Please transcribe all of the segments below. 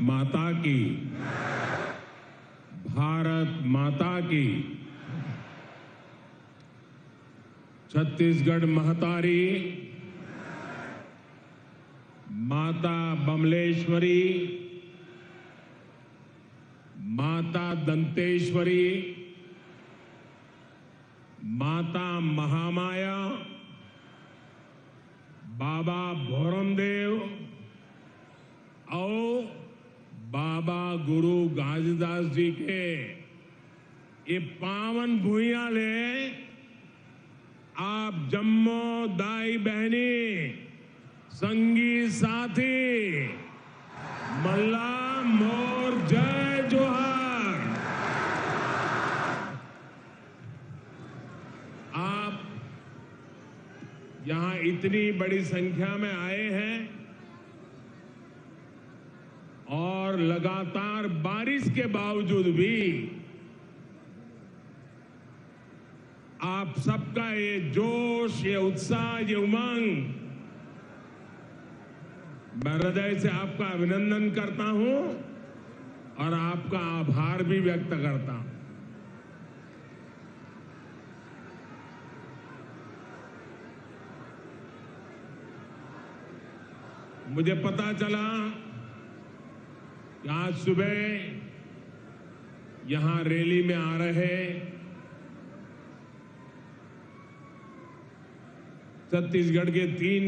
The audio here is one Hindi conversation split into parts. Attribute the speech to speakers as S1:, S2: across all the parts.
S1: माता की, भारत माता की। छत्तीसगढ़ महतारी माता बमलेश्वरी, माता दंतेश्वरी, माता महामाया, बाबा भोरमदेव और बाबा गुरु घासीदास जी के ये पावन भूइयां ले आप जम्मो दाई बहनी, संगी साथी, मल्ला मोर जय जोहार। आप यहां इतनी बड़ी संख्या में आए हैं और लगातार बारिश के बावजूद भी आप सबका ये जोश, ये उत्साह, ये उमंग, मैं हृदय से आपका अभिनंदन करता हूं और आपका आभार भी व्यक्त करता हूं। मुझे पता चला कि आज सुबह यहां रैली में आ रहे छत्तीसगढ़ के 3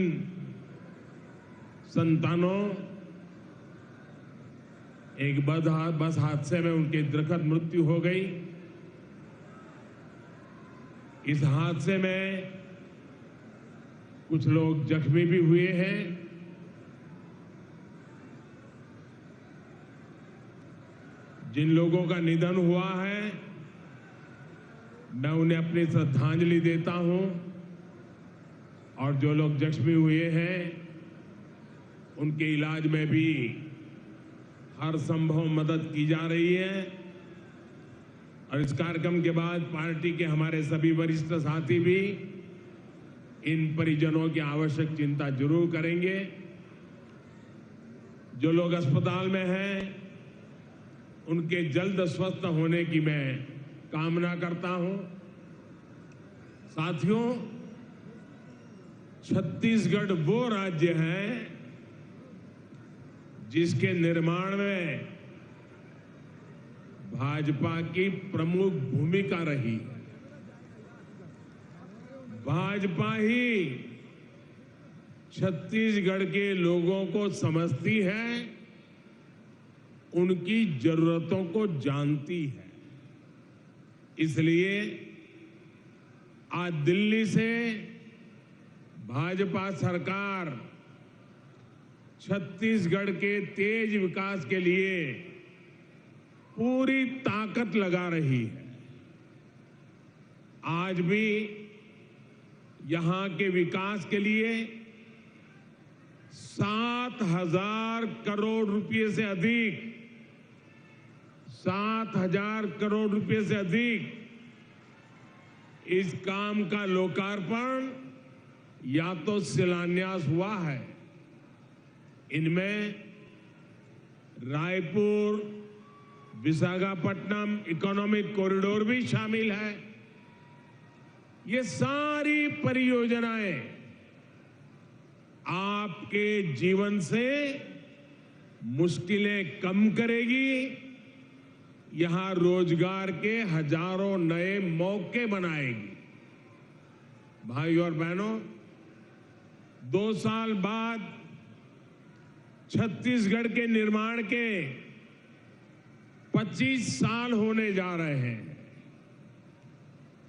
S1: संतानों एक बस हादसे में उनकी दुर्घट मृत्यु हो गई। इस हादसे में कुछ लोग जख्मी भी हुए हैं। जिन लोगों का निधन हुआ है, मैं उन्हें अपनी श्रद्धांजलि देता हूं और जो लोग जख्मी हुए हैं उनके इलाज में भी हर संभव मदद की जा रही है। और इस कार्यक्रम के बाद पार्टी के हमारे सभी वरिष्ठ साथी भी इन परिजनों की आवश्यक चिंता जरूर करेंगे। जो लोग अस्पताल में हैं उनके जल्द स्वस्थ होने की मैं कामना करता हूं। साथियों, छत्तीसगढ़ वो राज्य है जिसके निर्माण में भाजपा की प्रमुख भूमिका रही। भाजपा ही छत्तीसगढ़ के लोगों को समझती है, उनकी जरूरतों को जानती है। इसलिए आज दिल्ली से भाजपा सरकार छत्तीसगढ़ के तेज विकास के लिए पूरी ताकत लगा रही है। आज भी यहां के विकास के लिए 7,000 करोड़ रुपए से अधिक 7,000 करोड़ रुपए से अधिक इस काम का लोकार्पण या तो शिलान्यास हुआ है। इनमें रायपुर विशाखापट्टनम इकोनॉमिक कॉरिडोर भी शामिल है। ये सारी परियोजनाएं आपके जीवन से मुश्किलें कम करेगी, यहां रोजगार के हजारों नए मौके बनाएगी। भाइयों और बहनों, 2 साल बाद छत्तीसगढ़ के निर्माण के 25 साल होने जा रहे हैं।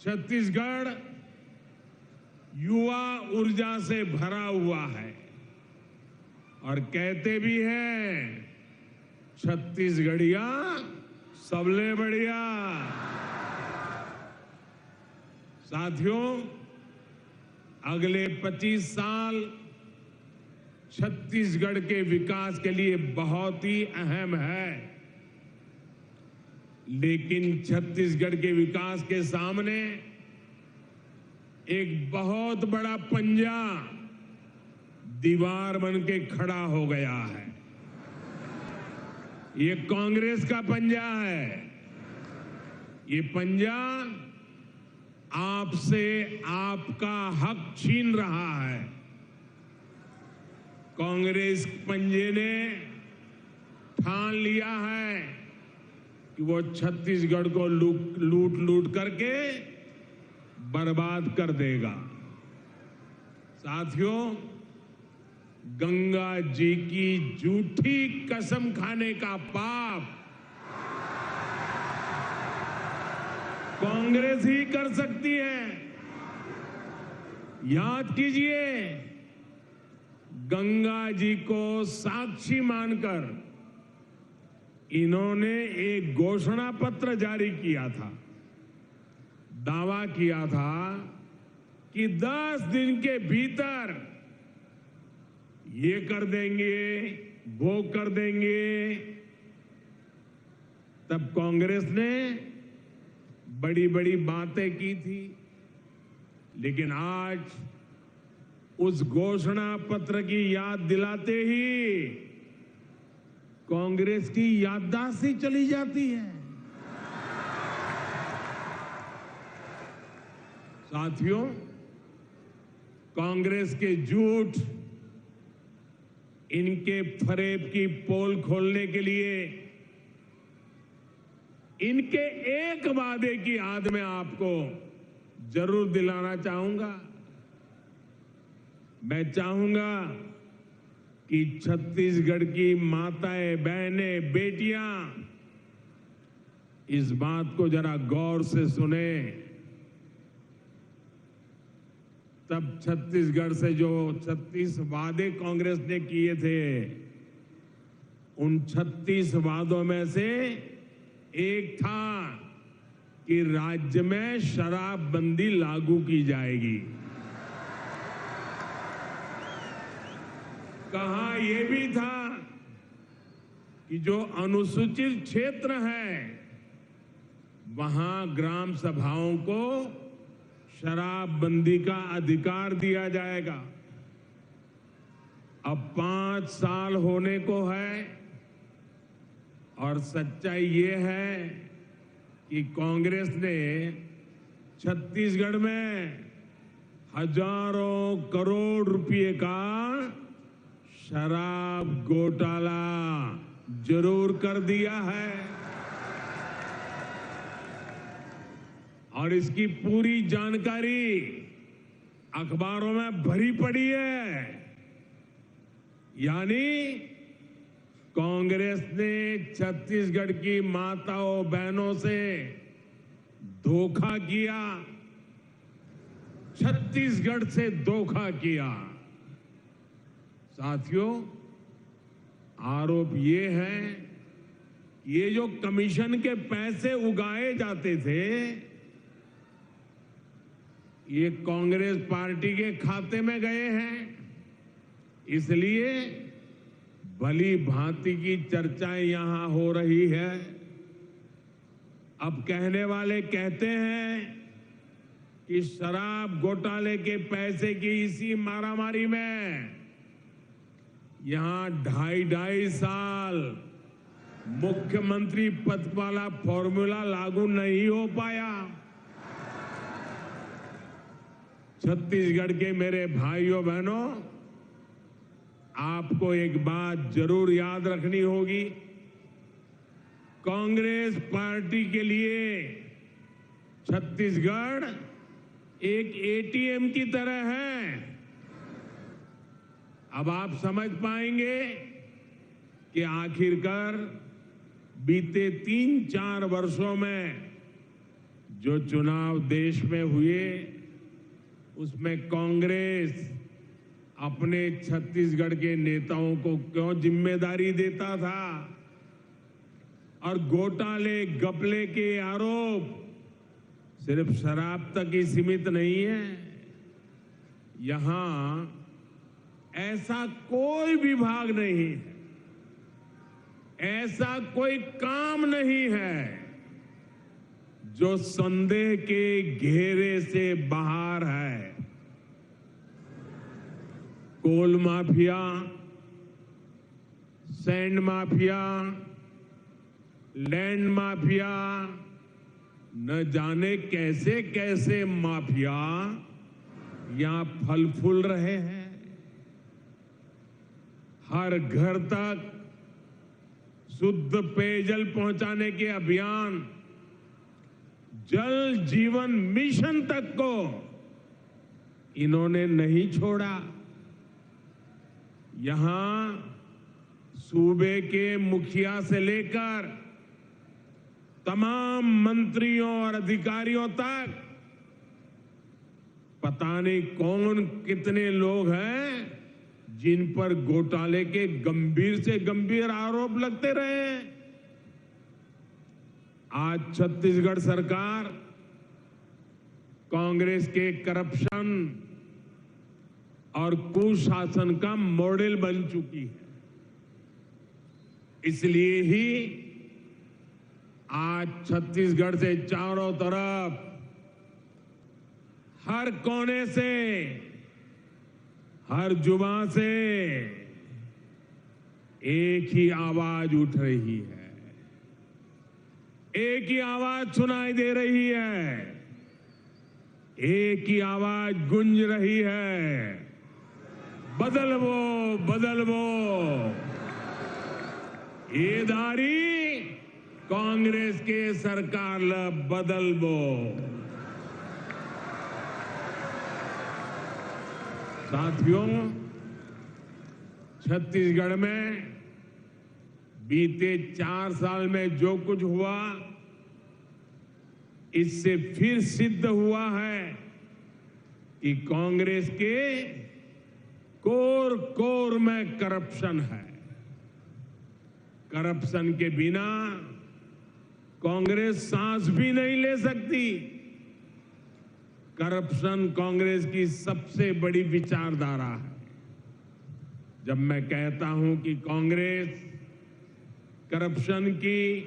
S1: छत्तीसगढ़ युवा ऊर्जा से भरा हुआ है और कहते भी हैं छत्तीसगढ़िया सबले बढ़िया। साथियों, अगले 25 साल छत्तीसगढ़ के विकास के लिए बहुत ही अहम है। लेकिन छत्तीसगढ़ के विकास के सामने एक बहुत बड़ा पंजा दीवार बन के खड़ा हो गया है। ये कांग्रेस का पंजा है। ये पंजा आपसे आपका हक छीन रहा है। कांग्रेस पंजे ने ठान लिया है कि वो छत्तीसगढ़ को लूट लूट करके बर्बाद कर देगा। साथियों, गंगा जी की झूठी कसम खाने का पाप कांग्रेस ही कर सकती है। याद कीजिए, गंगा जी को साक्षी मानकर इन्होंने एक घोषणा पत्र जारी किया था। दावा किया था कि 10 दिन के भीतर ये कर देंगे, वो कर देंगे। तब कांग्रेस ने बड़ी बड़ी बातें की थी, लेकिन आज उस घोषणा पत्र की याद दिलाते ही कांग्रेस की याददाश्त ही चली जाती है। साथियों, कांग्रेस के झूठ, इनके फरेब की पोल खोलने के लिए इनके एक वादे की याद में आपको जरूर दिलाना चाहूंगा। मैं चाहूंगा कि छत्तीसगढ़ की माताएं, बहनें, बेटियां इस बात को जरा गौर से सुने। तब छत्तीसगढ़ से जो 36 वादे कांग्रेस ने किए थे, उन 36 वादों में से एक था कि राज्य में शराबबंदी लागू की जाएगी। कहा यह भी था कि जो अनुसूचित क्षेत्र है, वहां ग्राम सभाओं को शराबबंदी का अधिकार दिया जाएगा। अब 5 साल होने को है और सच्चाई ये है कि कांग्रेस ने छत्तीसगढ़ में हजारों करोड़ रुपए का शराब घोटाला जरूर कर दिया है और इसकी पूरी जानकारी अखबारों में भरी पड़ी है। यानी कांग्रेस ने छत्तीसगढ़ की माताओं बहनों से धोखा किया, छत्तीसगढ़ से धोखा किया। साथियों, आरोप ये है कि ये जो कमीशन के पैसे उगाए जाते थे, ये कांग्रेस पार्टी के खाते में गए हैं। इसलिए भली भांति की चर्चाएं यहां हो रही है। अब कहने वाले कहते हैं कि शराब घोटाले के पैसे की इसी मारामारी में यहां 2.5 साल मुख्यमंत्री पद वाला फॉर्मूला लागू नहीं हो पाया। छत्तीसगढ़ के मेरे भाइयों बहनों, आपको एक बात जरूर याद रखनी होगी। कांग्रेस पार्टी के लिए छत्तीसगढ़ एक एटीएम की तरह है। अब आप समझ पाएंगे कि आखिरकार बीते 3-4 वर्षों में जो चुनाव देश में हुए, उसमें कांग्रेस अपने छत्तीसगढ़ के नेताओं को क्यों जिम्मेदारी देता था और घोटाले घपले के आरोप सिर्फ शराब तक ही सीमित नहीं है। यहां ऐसा कोई विभाग नहीं है, ऐसा कोई काम नहीं है जो संदेह के घेरे से बाहर है। Coal mafia, sand mafia, land mafia, न जाने कैसे कैसे माफिया यहां फल फूल रहे हैं। हर घर तक शुद्ध पेयजल पहुंचाने के अभियान, जल जीवन मिशन तक को इन्होंने नहीं छोड़ा। यहां सूबे के मुखिया से लेकर तमाम मंत्रियों और अधिकारियों तक पता नहीं कौन कितने लोग हैं जिन पर घोटाले के गंभीर से गंभीर आरोप लगते रहे। आज छत्तीसगढ़ सरकार कांग्रेस के करप्शन और कुशासन का मॉडल बन चुकी है। इसलिए ही आज छत्तीसगढ़ से चारों तरफ, हर कोने से, हर जुबान से एक ही आवाज उठ रही है, एक ही आवाज सुनाई दे रही है, एक ही आवाज गूंज रही है, बदलवो बदलवो। ये दारी कांग्रेस के सरकार बदलवो। साथियों, छत्तीसगढ़ में बीते 4 साल में जो कुछ हुआ, इससे फिर सिद्ध हुआ है कि कांग्रेस के कोर कोर में करप्शन है। करप्शन के बिना कांग्रेस सांस भी नहीं ले सकती। करप्शन कांग्रेस की सबसे बड़ी विचारधारा है। जब मैं कहता हूं कि कांग्रेस करप्शन की,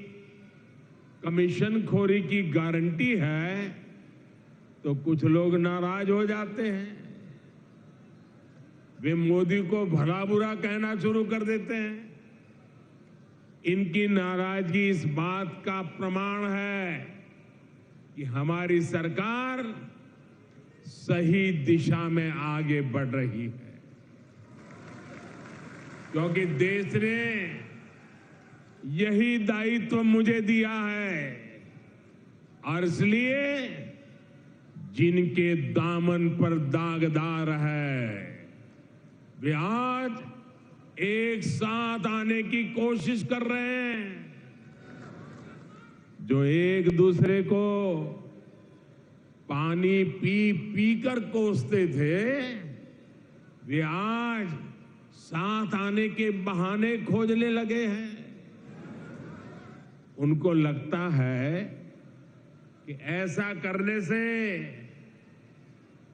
S1: कमीशन खोरी की गारंटी है, तो कुछ लोग नाराज हो जाते हैं। वे मोदी को भला बुरा कहना शुरू कर देते हैं। इनकी नाराजगी इस बात का प्रमाण है कि हमारी सरकार सही दिशा में आगे बढ़ रही है, क्योंकि देश ने यही दायित्व मुझे दिया है। और इसलिए जिनके दामन पर दागदार है, वे आज एक साथ आने की कोशिश कर रहे हैं। जो एक दूसरे को पानी पी पी कर कोसते थे, वे आज साथ आने के बहाने खोजने लगे हैं। उनको लगता है कि ऐसा करने से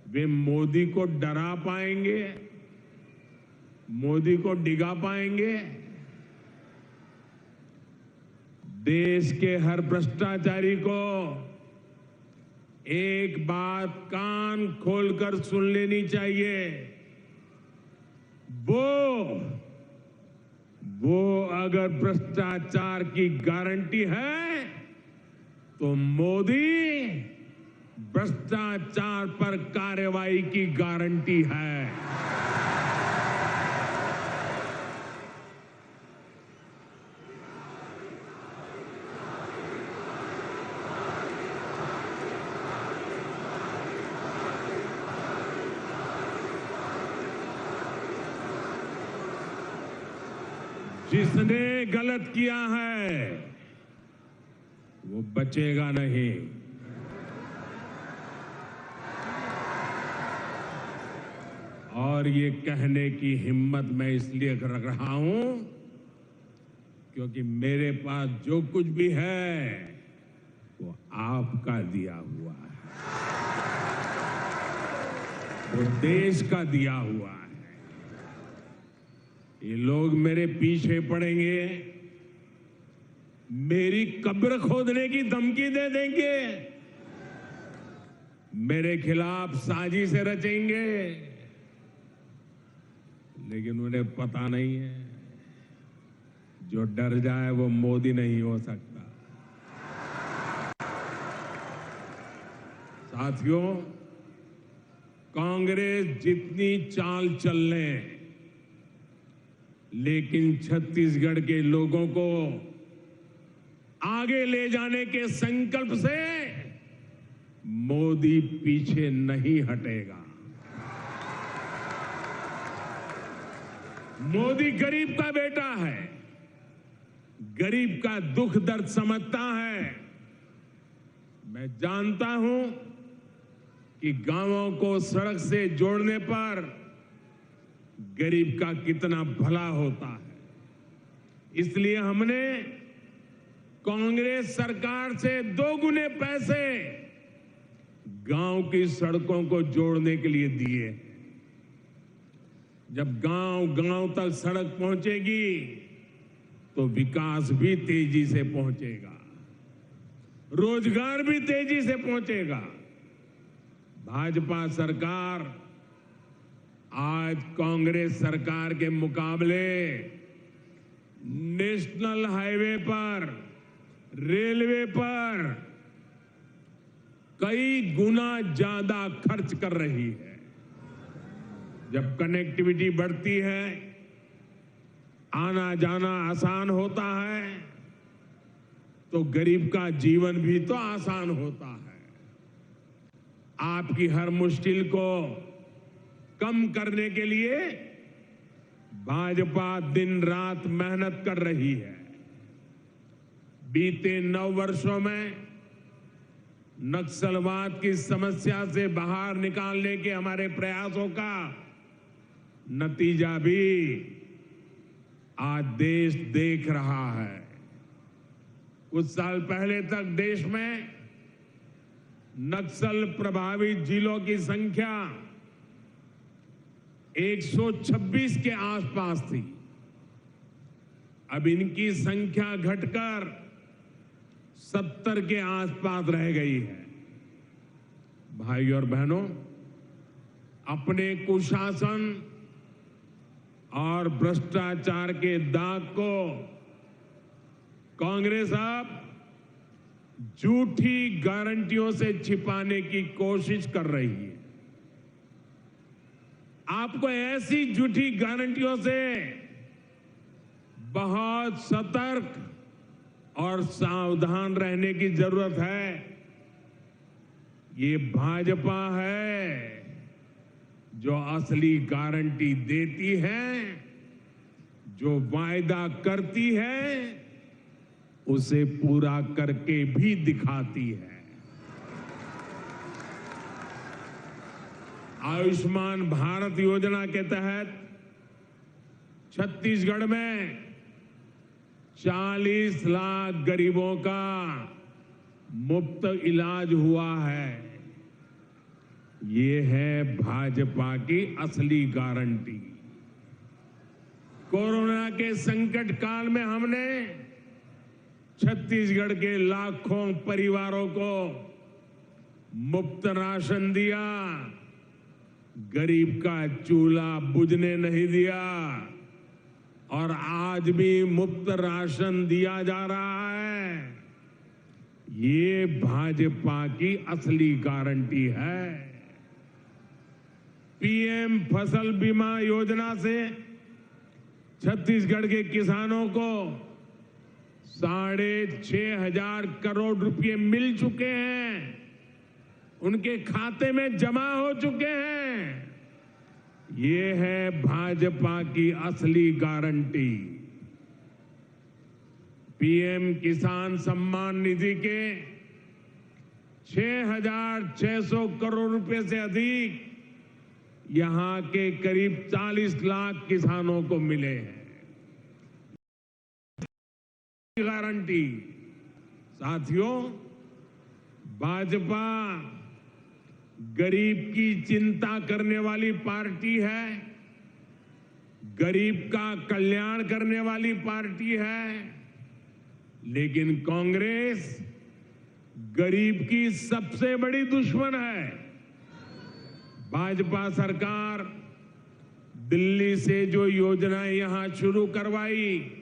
S1: वे मोदी को डरा पाएंगे, मोदी को डिगा पाएंगे। देश के हर भ्रष्टाचारी को एक बात कान खोलकर सुन लेनी चाहिए। वो अगर भ्रष्टाचार की गारंटी है, तो मोदी भ्रष्टाचार पर कार्रवाई की गारंटी है। जिसने गलत किया है वो बचेगा नहीं। और ये कहने की हिम्मत मैं इसलिए रख रहा हूं क्योंकि मेरे पास जो कुछ भी है वो आपका दिया हुआ है, वो देश का दिया हुआ है। ये लोग मेरे पीछे पड़ेंगे, मेरी कब्र खोदने की धमकी दे देंगे, मेरे खिलाफ साजिश रचेंगे, लेकिन उन्हें पता नहीं है जो डर जाए वो मोदी नहीं हो सकता। साथियों, कांग्रेस जितनी चाल चल ले, लेकिन छत्तीसगढ़ के लोगों को आगे ले जाने के संकल्प से मोदी पीछे नहीं हटेगा। मोदी गरीब का बेटा है, गरीब का दुख दर्द समझता है। मैं जानता हूं कि गांवों को सड़क से जोड़ने पर गरीब का कितना भला होता है। इसलिए हमने कांग्रेस सरकार से 2 गुने पैसे गांव की सड़कों को जोड़ने के लिए दिए। जब गांव-गांव तक सड़क पहुंचेगी तो विकास भी तेजी से पहुंचेगा, रोजगार भी तेजी से पहुंचेगा। भाजपा सरकार आज कांग्रेस सरकार के मुकाबले नेशनल हाईवे पर, रेलवे पर कई गुना ज्यादा खर्च कर रही है। जब कनेक्टिविटी बढ़ती है, आना जाना आसान होता है, तो गरीब का जीवन भी तो आसान होता है। आपकी हर मुश्किल को कम करने के लिए भाजपा दिन रात मेहनत कर रही है। बीते 9 वर्षों में नक्सलवाद की समस्या से बाहर निकालने के हमारे प्रयासों का नतीजा भी आज देश देख रहा है। कुछ साल पहले तक देश में नक्सल प्रभावित जिलों की संख्या 126 के आसपास थी। अब इनकी संख्या घटकर 70 के आसपास रह गई है। भाई और बहनों, अपने कुशासन और भ्रष्टाचार के दाग को कांग्रेस अब झूठी गारंटियों से छिपाने की कोशिश कर रही है। आपको ऐसी झूठी गारंटियों से बहुत सतर्क और सावधान रहने की जरूरत है। ये भाजपा है जो असली गारंटी देती है, जो वायदा करती है उसे पूरा करके भी दिखाती है। आयुष्मान भारत योजना के तहत छत्तीसगढ़ में 40 लाख गरीबों का मुफ्त इलाज हुआ है। ये है भाजपा की असली गारंटी। कोरोना के संकट काल में हमने छत्तीसगढ़ के लाखों परिवारों को मुफ्त राशन दिया, गरीब का चूल्हा बुझने नहीं दिया और आज भी मुफ्त राशन दिया जा रहा है। ये भाजपा की असली गारंटी है। पीएम फसल बीमा योजना से छत्तीसगढ़ के किसानों को 6,500 करोड़ रुपए मिल चुके हैं, उनके खाते में जमा हो चुके हैं। ये है भाजपा की असली गारंटी। पीएम किसान सम्मान निधि के 6,600 करोड़ रुपए से अधिक यहां के करीब 40 लाख किसानों को मिले हैं। गारंटी। साथियों, भाजपा गरीब की चिंता करने वाली पार्टी है, गरीब का कल्याण करने वाली पार्टी है, लेकिन कांग्रेस गरीब की सबसे बड़ी दुश्मन है। भाजपा सरकार दिल्ली से जो योजनाएं यहां शुरू करवाई,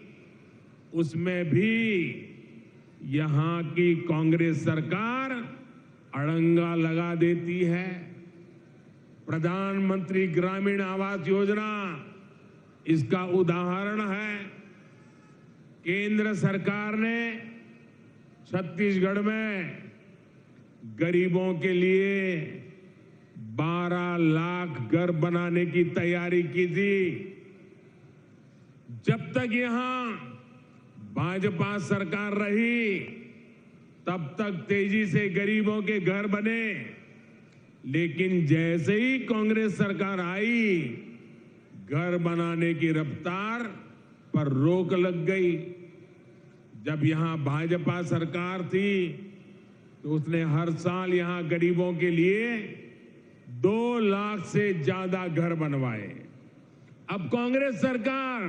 S1: उसमें भी यहां की कांग्रेस सरकार अड़ंगा लगा देती है। प्रधानमंत्री ग्रामीण आवास योजना इसका उदाहरण है। केंद्र सरकार ने छत्तीसगढ़ में गरीबों के लिए 12 लाख घर बनाने की तैयारी की थी। जब तक यहां भाजपा सरकार रही तब तक तेजी से गरीबों के घर बने, लेकिन जैसे ही कांग्रेस सरकार आई घर बनाने की रफ्तार पर रोक लग गई। जब यहां भाजपा सरकार थी तो उसने हर साल यहां गरीबों के लिए 2 लाख से ज्यादा घर बनवाए। अब कांग्रेस सरकार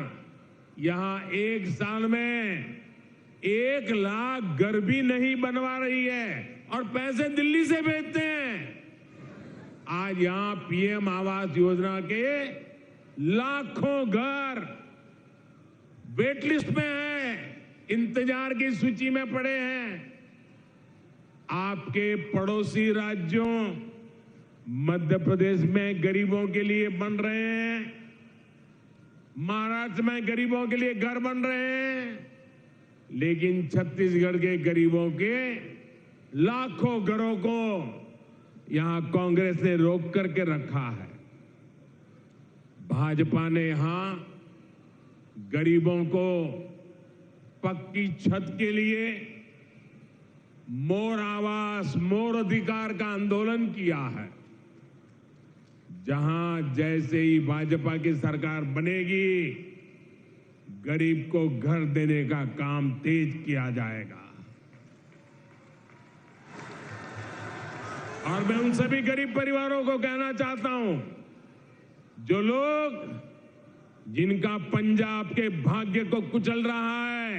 S1: यहां एक साल में 1 लाख घर भी नहीं बनवा रही है और पैसे दिल्ली से भेजते हैं। आज यहां पीएम आवास योजना के लाखों घर वेटलिस्ट में हैं, इंतजार की सूची में पड़े हैं। आपके पड़ोसी राज्यों मध्य प्रदेश में गरीबों के लिए बन रहे हैं, महाराष्ट्र में गरीबों के लिए घर बन रहे हैं, लेकिन छत्तीसगढ़ के गरीबों के लाखों घरों को यहां कांग्रेस ने रोक करके रखा है। भाजपा ने यहां गरीबों को पक्की छत के लिए मोर आवास मोर अधिकार का आंदोलन किया है। जहां जैसे ही भाजपा की सरकार बनेगी गरीब को घर देने का काम तेज किया जाएगा। और मैं उन सभी गरीब परिवारों को कहना चाहता हूं जो लोग जिनका पंजा आपके भाग्य को कुचल रहा है,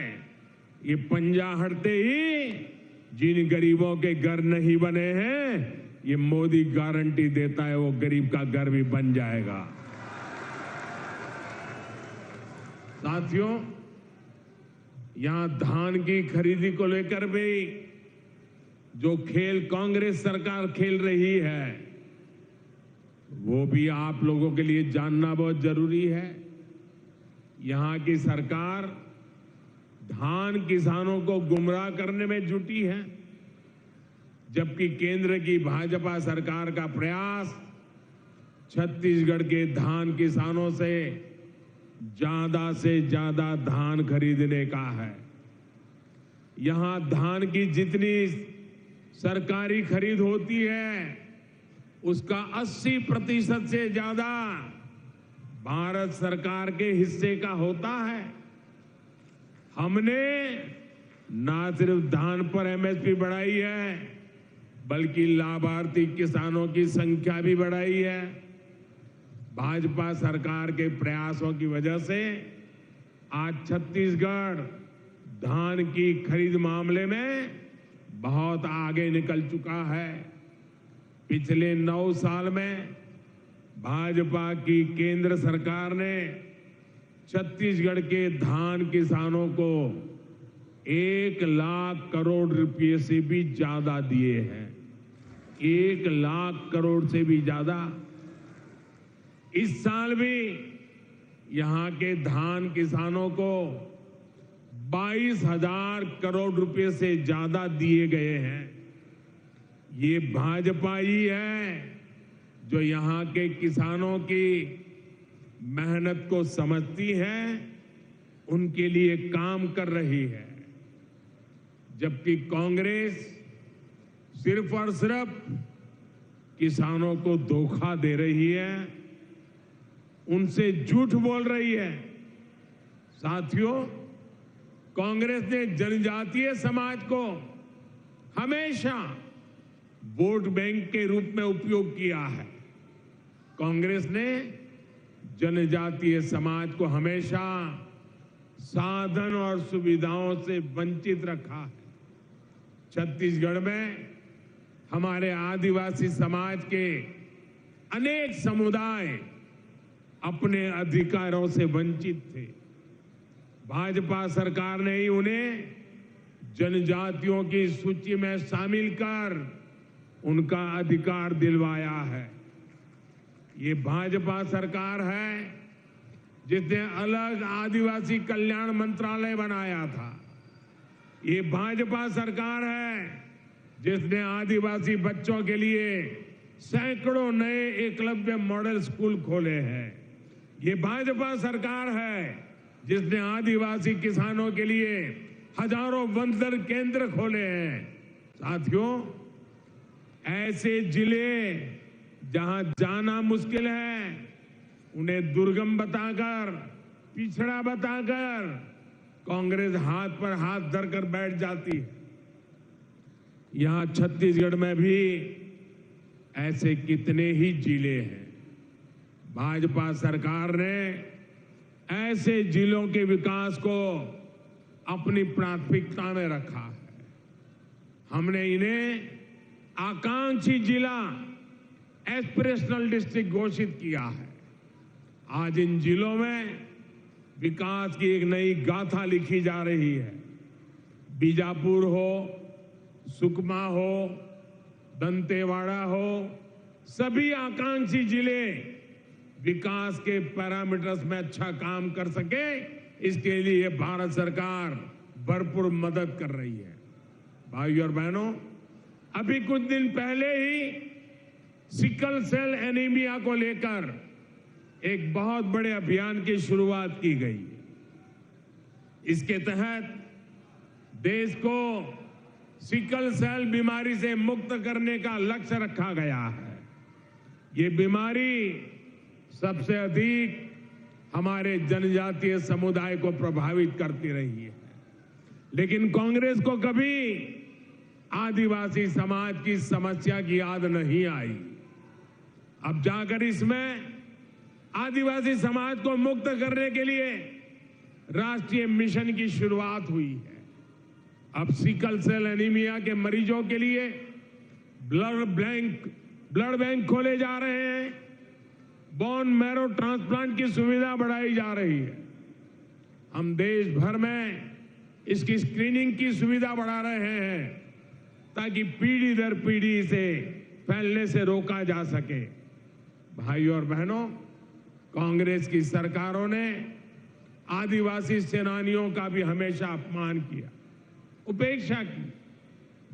S1: ये पंजा हटते ही जिन गरीबों के घर नहीं बने हैं, ये मोदी गारंटी देता है वो गरीब का घर भी बन जाएगा। साथियों, यहां धान की खरीदी को लेकर भी जो खेल कांग्रेस सरकार खेल रही है वो भी आप लोगों के लिए जानना बहुत जरूरी है। यहां की सरकार धान किसानों को गुमराह करने में जुटी है, जबकि केंद्र की भाजपा सरकार का प्रयास छत्तीसगढ़ के धान किसानों से ज्यादा धान खरीदने का है। यहां धान की जितनी सरकारी खरीद होती है उसका 80% से ज्यादा भारत सरकार के हिस्से का होता है। हमने ना सिर्फ धान पर एमएसपी बढ़ाई है बल्कि लाभार्थी किसानों की संख्या भी बढ़ाई है। भाजपा सरकार के प्रयासों की वजह से आज छत्तीसगढ़ धान की खरीद मामले में बहुत आगे निकल चुका है। पिछले 9 साल में भाजपा की केंद्र सरकार ने छत्तीसगढ़ के धान किसानों को 1 लाख करोड़ रुपए से भी ज्यादा दिए हैं। 1 लाख करोड़ से भी ज्यादा। इस साल भी यहां के धान किसानों को 22,000 करोड़ रुपए से ज्यादा दिए गए हैं। ये भाजपा ही है जो यहां के किसानों की मेहनत को समझती है, उनके लिए काम कर रही है। जबकि कांग्रेस सिर्फ और सिर्फ किसानों को धोखा दे रही है, उनसे झूठ बोल रही है। साथियों, कांग्रेस ने जनजातीय समाज को हमेशा वोट बैंक के रूप में उपयोग किया है। कांग्रेस ने जनजातीय समाज को हमेशा साधन और सुविधाओं से वंचित रखा है। छत्तीसगढ़ में हमारे आदिवासी समाज के अनेक समुदाय अपने अधिकारों से वंचित थे। भाजपा सरकार ने ही उन्हें जनजातियों की सूची में शामिल कर उनका अधिकार दिलवाया है। ये भाजपा सरकार है जिसने अलग आदिवासी कल्याण मंत्रालय बनाया था। ये भाजपा सरकार है जिसने आदिवासी बच्चों के लिए सैकड़ों नए एकलव्य मॉडल स्कूल खोले हैं। ये भाजपा सरकार है जिसने आदिवासी किसानों के लिए हजारों वंदन केंद्र खोले हैं। साथियों, ऐसे जिले जहां जाना मुश्किल है उन्हें दुर्गम बताकर, पिछड़ा बताकर कांग्रेस हाथ पर हाथ धरकर बैठ जाती है। यहां छत्तीसगढ़ में भी ऐसे कितने ही जिले हैं। भाजपा सरकार ने ऐसे जिलों के विकास को अपनी प्राथमिकता में रखा है। हमने इन्हें आकांक्षी जिला, एस्पिरेशनल डिस्ट्रिक्ट घोषित किया है। आज इन जिलों में विकास की एक नई गाथा लिखी जा रही है। बीजापुर हो, सुकमा हो, दंतेवाड़ा हो, सभी आकांक्षी जिले विकास के पैरामीटर्स में अच्छा काम कर सके, इसके लिए भारत सरकार भरपूर मदद कर रही है। भाइयों और बहनों, अभी कुछ दिन पहले ही सिकल सेल एनीमिया को लेकर एक बहुत बड़े अभियान की शुरुआत की गई। इसके तहत देश को सिकल सेल बीमारी से मुक्त करने का लक्ष्य रखा गया है। ये बीमारी सबसे अधिक हमारे जनजातीय समुदाय को प्रभावित करती रही है, लेकिन कांग्रेस को कभी आदिवासी समाज की समस्या की याद नहीं आई। अब जाकर इसमें आदिवासी समाज को मुक्त करने के लिए राष्ट्रीय मिशन की शुरुआत हुई है। अब सिकल सेल एनीमिया के मरीजों के लिए ब्लड बैंक खोले जा रहे हैं। बोन मैरो ट्रांसप्लांट की सुविधा बढ़ाई जा रही है। हम देश भर में इसकी स्क्रीनिंग की सुविधा बढ़ा रहे हैं ताकि पीढ़ी दर पीढ़ी इसे फैलने से रोका जा सके। भाइयों और बहनों, कांग्रेस की सरकारों ने आदिवासी सेनानियों का भी हमेशा अपमान किया, उपेक्षा की।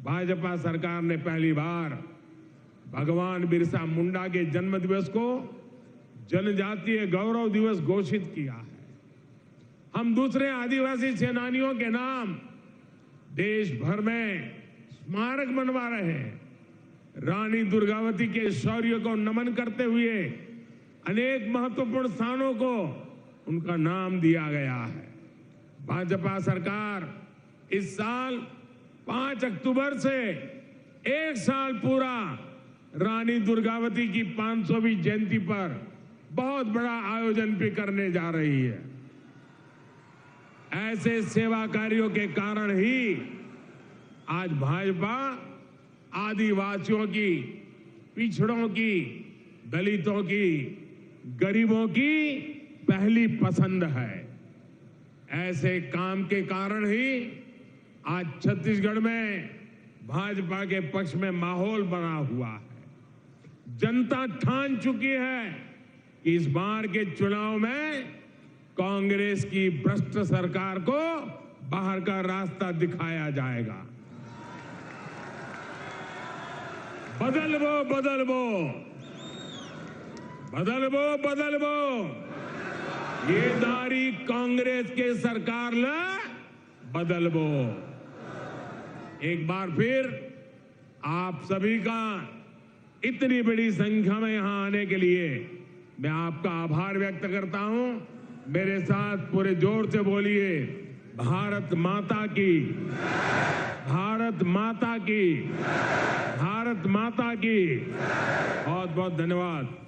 S1: भाजपा सरकार ने पहली बार भगवान बिरसा मुंडा के जन्म दिवस को जनजातीय गौरव दिवस घोषित किया है। हम दूसरे आदिवासी सेनानियों के नाम देश भर में स्मारक बनवा रहे हैं। रानी दुर्गावती के शौर्य को नमन करते हुए अनेक महत्वपूर्ण स्थानों को उनका नाम दिया गया है। भाजपा सरकार इस साल 5 अक्टूबर से एक साल पूरा रानी दुर्गावती की 500वीं जयंती पर बहुत बड़ा आयोजन भी करने जा रही है। ऐसे सेवा कार्यों के कारण ही आज भाजपा आदिवासियों की, पिछड़ों की, दलितों की, गरीबों की पहली पसंद है। ऐसे काम के कारण ही आज छत्तीसगढ़ में भाजपा के पक्ष में माहौल बना हुआ है। जनता ठान चुकी है कि इस बार के चुनाव में कांग्रेस की भ्रष्ट सरकार को बाहर का रास्ता दिखाया जाएगा। बदलबो बदलबो बदलबो बदलबो ये दारी कांग्रेस के सरकार ला बदलबो। एक बार फिर आप सभी का इतनी बड़ी संख्या में यहां आने के लिए मैं आपका आभार व्यक्त करता हूं। मेरे साथ पूरे जोर से बोलिए, भारत माता की, भारत माता की, भारत माता की। बहुत बहुत धन्यवाद।